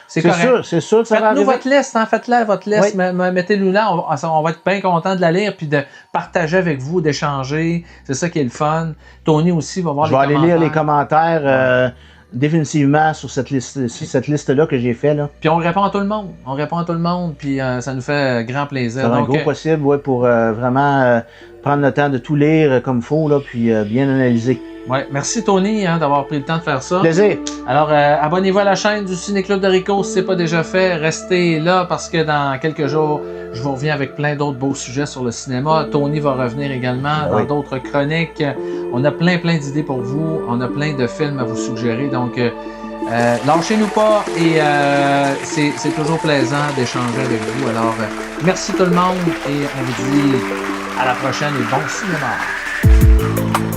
C'est correct. C'est sûr que ça va arriver. Faites-nous votre liste, hein? Faites-la, votre liste. Mettez-le là. On va être bien content de la lire puis de partager avec vous, d'échanger. C'est ça qui est le fun. Tony aussi va voir les commentaires. Je vais aller lire les commentaires définitivement sur cette liste-là que j'ai fait. Là. Puis on répond à tout le monde. On répond à tout le monde, puis ça nous fait grand plaisir. C'est un gros possible pour vraiment prendre le temps de tout lire comme il faut, là, puis bien analyser. Ouais, merci Tony d'avoir pris le temps de faire ça. Plaisir. Alors, abonnez-vous à la chaîne du Ciné Club de Rico si ce n'est pas déjà fait. Restez là parce que dans quelques jours, je vous reviens avec plein d'autres beaux sujets sur le cinéma. Tony va revenir également dans d'autres chroniques. On a plein d'idées pour vous. On a plein de films à vous suggérer. Donc, lâchez-nous pas et c'est toujours plaisant d'échanger avec vous. Alors, merci tout le monde et on vous dit à la prochaine et bon cinéma.